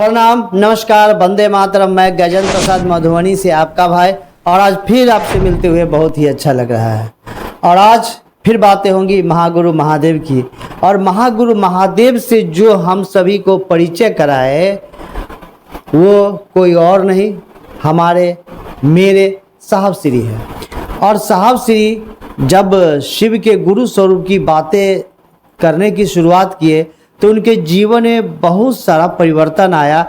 प्रणाम, नमस्कार, वंदे मातरम। मैं गजेंद्र प्रसाद मधुबनी से आपका भाई, और आज फिर आपसे मिलते हुए बहुत ही अच्छा लग रहा है। और आज फिर बातें होंगी महागुरु महादेव की। और महागुरु महादेव से जो हम सभी को परिचय कराए वो कोई और नहीं, हमारे मेरे साहब श्री है। और साहब श्री जब शिव के गुरु स्वरूप की बातें करने की शुरुआत किए तो उनके जीवन में बहुत सारा परिवर्तन आया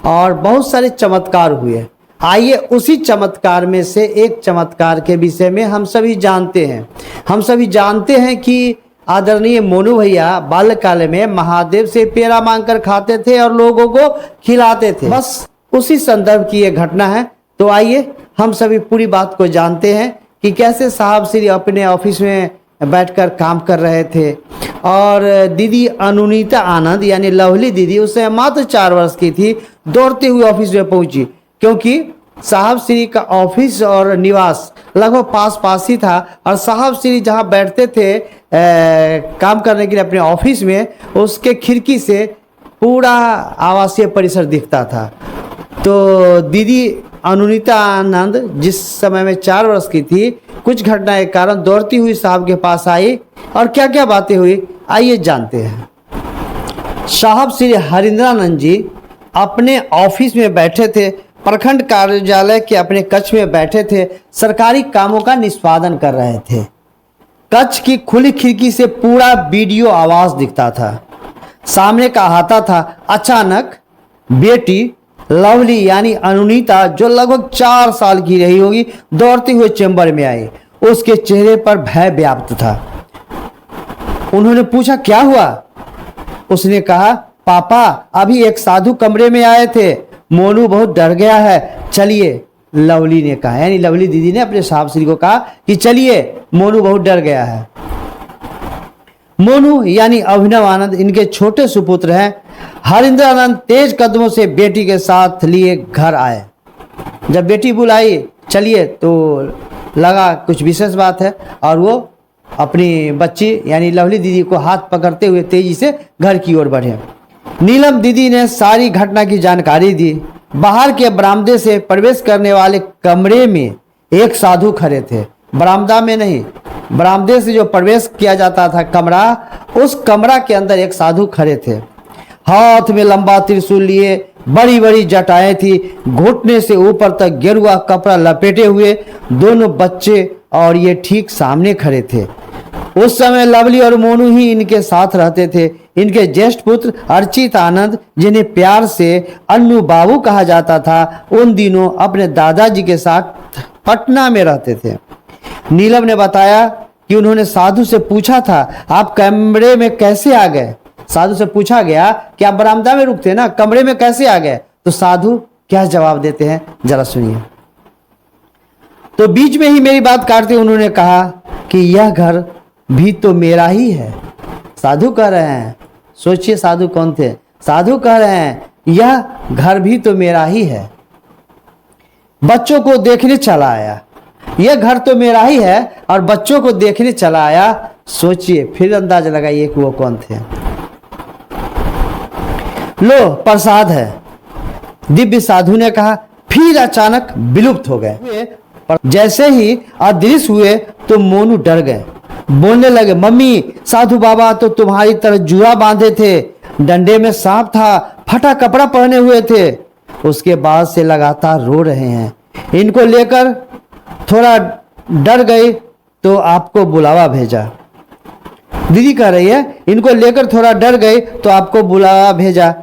और बहुत सारे चमत्कार हुए। आइए उसी चमत्कार में से एक चमत्कार के विषय में हम सभी जानते हैं। हम सभी जानते हैं कि आदरणीय मोनू भैया बाल्यकाल में महादेव से पेड़ा मांगकर खाते थे और लोगों को खिलाते थे। बस उसी संदर्भ की ये घटना है। तो आइए हम सभी पूरी बात को जानते हैं कि कैसे साहब श्री अपने ऑफिस में बैठकर काम कर रहे थे और दीदी अनुनीता आनंद यानी लवली दीदी, उससे मात्र 4 वर्ष की थी, दौड़ते हुए ऑफिस में पहुंची। क्योंकि साहब श्री का ऑफिस और निवास लगभग पास ही था और साहब श्री जहां बैठते थे काम करने के लिए अपने ऑफिस में, उसके खिड़की से पूरा आवासीय परिसर दिखता था। तो दीदी अनुनीता आनंद जिस समय में 4 वर्ष की थी, कुछ घटना के कारण दौड़ती हुई साहब के पास आई और क्या क्या बातें हुई आइए जानते हैं। साहब श्री हरिंद्रानंद जी अपने ऑफिस में बैठे थे, प्रखंड कार्यालय के अपने कक्ष में बैठे थे, सरकारी कामों का निष्पादन कर रहे थे। कक्ष की खुली खिड़की से पूरा वीडियो आवाज दिखता था, सामने का अहाता था। अचानक बेटी लवली यानी अनुनीता, जो लगभग 4 साल की रही होगी, दौड़ते हुए चैम्बर में आई। उसके चेहरे पर भय व्याप्त था। उन्होंने पूछा क्या हुआ? उसने कहा पापा अभी एक साधु कमरे में आए थे, मोनू बहुत डर गया है, चलिए। लवली ने कहा, यानी लवली दीदी ने अपने साहब श्री को कहा कि चलिए, मोनू बहुत डर गया है। मोनू यानी अभिनव आनंद इनके छोटे सुपुत्र हैं। हरिंद्र आनंद तेज कदमों से बेटी के साथ लिए घर आए। जब बेटी बुलाई चलिए तो लगा कुछ विशेष बात है और वो अपनी बच्ची यानी लवली दीदी को हाथ पकड़ते हुए तेजी से घर की ओर बढ़े। नीलम दीदी ने सारी घटना की जानकारी दी। बाहर के बरामदे से प्रवेश करने वाले कमरे में एक साधु खड़े थे। बरामदा में नहीं, बरामदे से जो प्रवेश किया जाता था कमरा, उस कमरा के अंदर एक साधु खड़े थे। हाथ में लंबा त्रिशूल लिए, बड़ी बड़ी जटाएं थी, घुटने से ऊपर तक गेरुआ कपड़ा लपेटे हुए दोनों बच्चे और ये ठीक सामने खड़े थे। उस समय लवली और मोनू ही इनके साथ रहते थे। इनके ज्येष्ठ पुत्र अर्चित आनंद, जिन्हें प्यार से अन्नू बाबू कहा जाता था, उन दिनों अपने दादाजी के साथ पटना में रहते थे। नीलम ने बताया कि उन्होंने साधु से पूछा था आप कमरे में कैसे आ गए। साधु से पूछा गया कि आप बरामदा में रुकते ना, कमरे में कैसे आ गए? तो साधु क्या जवाब देते हैं जरा सुनिए। तो बीच में ही मेरी बात काटते उन्होंने कहा कि यह घर भी तो मेरा ही है। साधु कह रहे हैं, सोचिए साधु कौन थे। साधु कह रहे हैं यह घर भी तो मेरा ही है। बच्चों को देखने चला आया। यह घर तो मेरा ही है और बच्चों को देखने चला आया। सोचिए, फिर अंदाजा लगाइए कि वो कौन थे। लो प्रसाद है, दिव्य साधु ने कहा। फिर अचानक विलुप्त हो गए। जैसे ही अदृश्य हुए तो मोनू डर गए, बोलने लगे मम्मी, साधु बाबा तो तुम्हारी तरह जुआ बांधे थे, डंडे में सांप था, फटा कपड़ा पहने हुए थे। उसके बाद से लगातार रो रहे हैं। इनको लेकर थोड़ा डर गई तो आपको बुलावा भेजा। दीदी कह रही है इनको लेकर थोड़ा डर गई तो आपको बुलावा भेजा।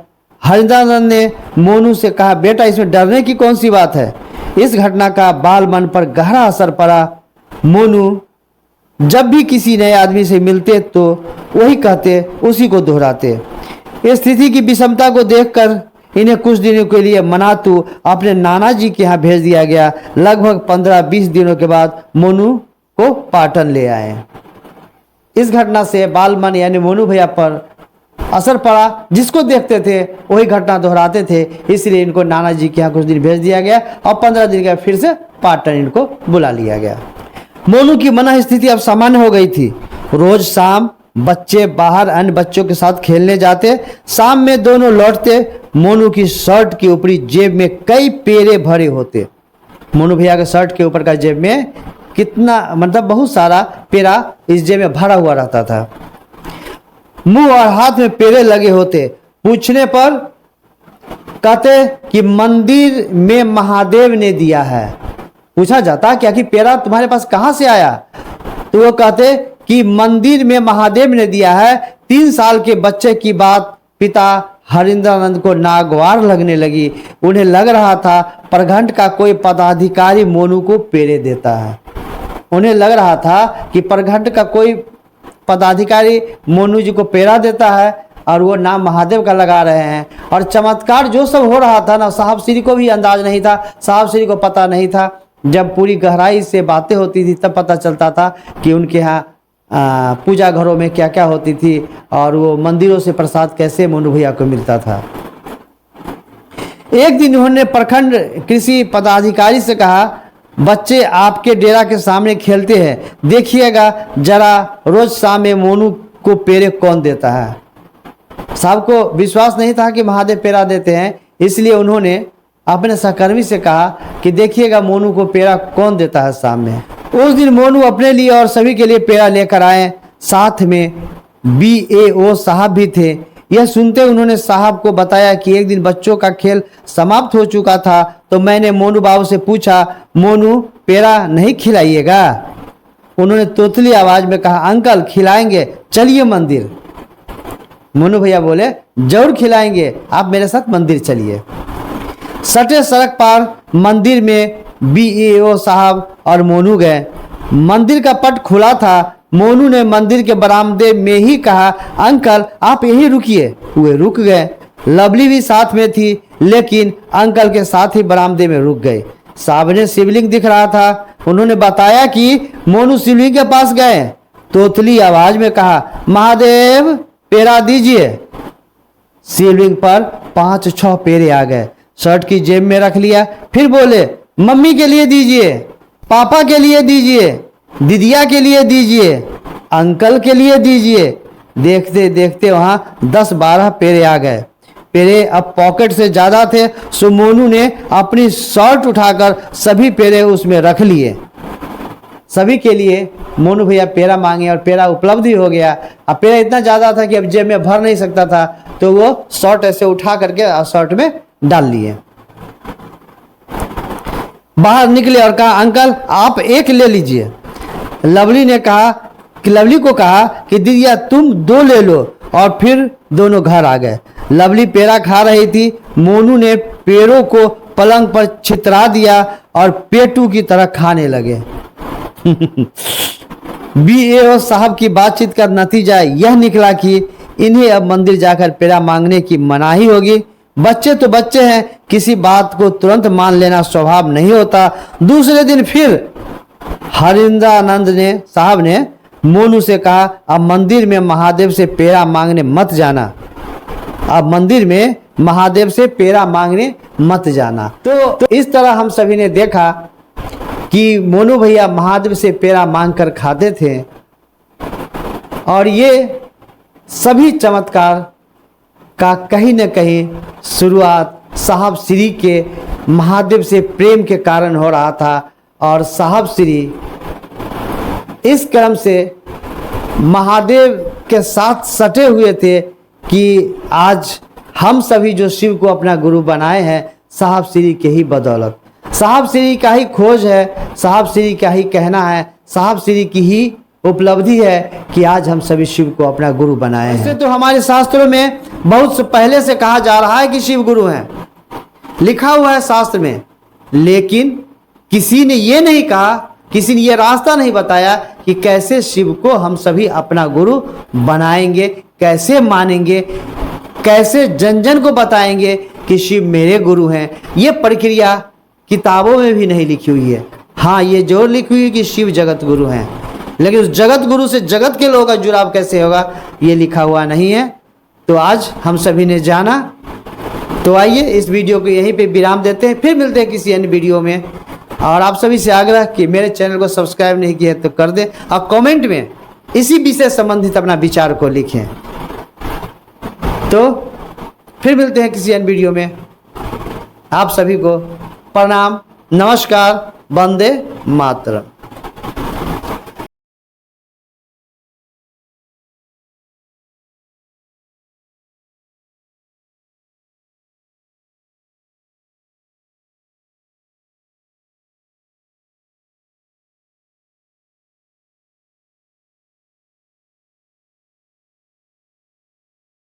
हरिंद्रानंद ने मोनू से कहा बेटा इसमें डरने की कौन सी बात है। इस घटना का बाल मन पर गहरा असर पड़ा। मोनू जब भी किसी नए आदमी से मिलते तो वही कहते, उसी को दोहराते। इस स्थिति की विषमता को देखकर इन्हें कुछ दिनों के लिए मनातू अपने नाना जी के यहाँ भेज दिया गया। लगभग 15-20 दिनों के बाद मोनू को पाटन ले आए। इस घटना से बालमन यानी मोनू भैया पर असर पड़ा। जिसको देखते थे वही घटना दोहराते थे, इसलिए इनको नाना जी के यहाँ कुछ दिन भेज दिया गया और 15 दिन के फिर से पाटन इनको बुला लिया गया। मोनू की मन स्थिति अब सामान्य हो गई थी। रोज शाम बच्चे बाहर अन्य बच्चों के साथ खेलने जाते। शाम में दोनों लौटते, मोनू की शर्ट की ऊपरी जेब में कई पेरे भरे होते। मोनू भैया के शर्ट के ऊपर का जेब में कितना मतलब बहुत सारा पेरा इस जेब में भरा हुआ रहता था। मुंह और हाथ में पेरे लगे होते। पूछने पर कहते कि मंदिर में महादेव ने दिया है। पूछा जाता क्या कि पेरा तुम्हारे पास कहां से आया, तो वो कहते कि मंदिर में महादेव ने दिया है। 3 साल के बच्चे की बात पिता हरिंद्रानंद को नागवार लगने लगी। उन्हें लग रहा था प्रखंड का कोई पदाधिकारी मोनू को पेरे देता है। उन्हें लग रहा था कि प्रखंड का कोई पदाधिकारी मोनू जी को पेरा देता है और वो नाम महादेव का लगा रहे हैं। और चमत्कार जो सब हो रहा था ना, साहब श्री को भी अंदाज नहीं था, साहब श्री को पता नहीं था। जब पूरी गहराई से बातें होती थी तब पता चलता था कि उनके यहाँ पूजा घरों में क्या क्या होती थी और वो मंदिरों से प्रसाद कैसे मोनू भैया को मिलता था। एक दिन उन्होंने प्रखंड कृषि पदाधिकारी से कहा, बच्चे आपके डेरा के सामने खेलते हैं, देखिएगा जरा रोज शाम में मोनू को पेरे कौन देता है। साहब को विश्वास नहीं था कि महादेव पेरा देते हैं, इसलिए उन्होंने अपने सहकर्मी से कहा कि देखिएगा मोनू को पेरा कौन देता है शाम में। उस दिन मोनू अपने लिए और सभी के लिए पेड़ा लेकर आए। साथ में BAO साहब भी थे। यह सुनते उन्होंने साहब को बताया कि एक दिन बच्चों का खेल समाप्त हो चुका था तो मैंने मोनू बाबू से पूछा, मोनू पेड़ा नहीं खिलाइएगा। उन्होंने तोतली आवाज में कहा, अंकल खिलाएंगे, चलिए मंदिर। मोनू भैया बोले, जरूर खिलाएंगे, आप मेरे साथ मंदिर चलिए। सटे सड़क पार मंदिर में BAO साहब और मोनू गए। मंदिर का पट खुला था। मोनू ने मंदिर के बरामदे में ही कहा, अंकल आप यहीं रुकिए। वे रुक गए। लवली भी साथ में थी, लेकिन अंकल के साथ ही बरामदे में रुक गए। सामने शिवलिंग दिख रहा था। उन्होंने बताया कि मोनू शिवलिंग के पास गए। तोतली आवाज में कहा, महादेव पेरा दीजिए। शिवलिंग पर 5-6 पेरे आ गए। शर्ट की जेब में रख लिया। फिर बोले, मम्मी के लिए दीजिए, पापा के लिए दीजिए, दीदिया के लिए दीजिए, अंकल के लिए दीजिए। देखते देखते वहां 10-12 पेरे आ गए। पेरे अब पॉकेट से ज्यादा थे, सो मोनू ने अपनी शर्ट उठाकर सभी पेरे उसमें रख लिए। सभी के लिए मोनू भैया पेड़ा मांगे और पेड़ा उपलब्ध ही हो गया। अब पेड़ा इतना ज्यादा था कि अब जेब में भर नहीं सकता था, तो वो शर्ट ऐसे उठा करके शर्ट में डाल लिए। बाहर निकले और कहा, अंकल आप एक ले लीजिए। लवली को कहा कि दीदिया तुम 2 ले लो, और फिर दोनों घर आ गए। लवली पेड़ा खा रही थी। मोनू ने पेड़ों को पलंग पर छितरा दिया और पेटू की तरह खाने लगे। BAO साहब की बातचीत का नतीजा यह निकला कि इन्हें अब मंदिर जाकर पेड़ा मांगने की मनाही होगी। बच्चे तो बच्चे हैं, किसी बात को तुरंत मान लेना स्वभाव नहीं होता। दूसरे दिन फिर हरिंद्रानंद साहब ने मोनू से कहा, अब मंदिर में महादेव से पेड़ा मांगने मत जाना। अब मंदिर में महादेव से पेड़ा मांगने मत जाना। तो इस तरह हम सभी ने देखा कि मोनू भैया महादेव से पेड़ा मांग कर खाते थे। और ये सभी चमत्कार का कहीं न कहीं शुरुआत साहब श्री के महादेव से प्रेम के कारण हो रहा था। और साहब श्री इस क्रम से महादेव के साथ सटे हुए थे कि आज हम सभी जो शिव को अपना गुरु बनाए हैं, साहब श्री के ही बदौलत। साहब श्री का ही खोज है, साहब श्री का ही कहना है, साहब श्री की ही उपलब्धि है कि आज हम सभी शिव को अपना गुरु बनाए हैं। इससे तो हमारे शास्त्रों में बहुत पहले से कहा जा रहा है कि शिव गुरु हैं, लिखा हुआ है शास्त्र में। लेकिन किसी ने ये नहीं कहा, किसी ने ये रास्ता नहीं बताया कि कैसे शिव को हम सभी अपना गुरु बनाएंगे, कैसे मानेंगे, कैसे जन जन को बताएंगे कि शिव मेरे गुरु हैं। ये प्रक्रिया किताबों में भी नहीं लिखी हुई है। हाँ, ये जरूर लिखी हुई है कि शिव जगत गुरु हैं, लेकिन उस जगत गुरु से जगत के लोगों का जुड़ाव कैसे होगा ये लिखा हुआ नहीं है। तो आज हम सभी ने जाना। तो आइए इस वीडियो को यहीं पे विराम देते हैं, फिर मिलते हैं किसी अन्य वीडियो में। और आप सभी से आग्रह कि मेरे चैनल को सब्सक्राइब नहीं किया तो कर दें और कमेंट में इसी विषय संबंधित अपना विचार को लिखें। तो फिर मिलते हैं किसी अन्य वीडियो में। आप सभी को प्रणाम, नमस्कार, वंदे मातरम।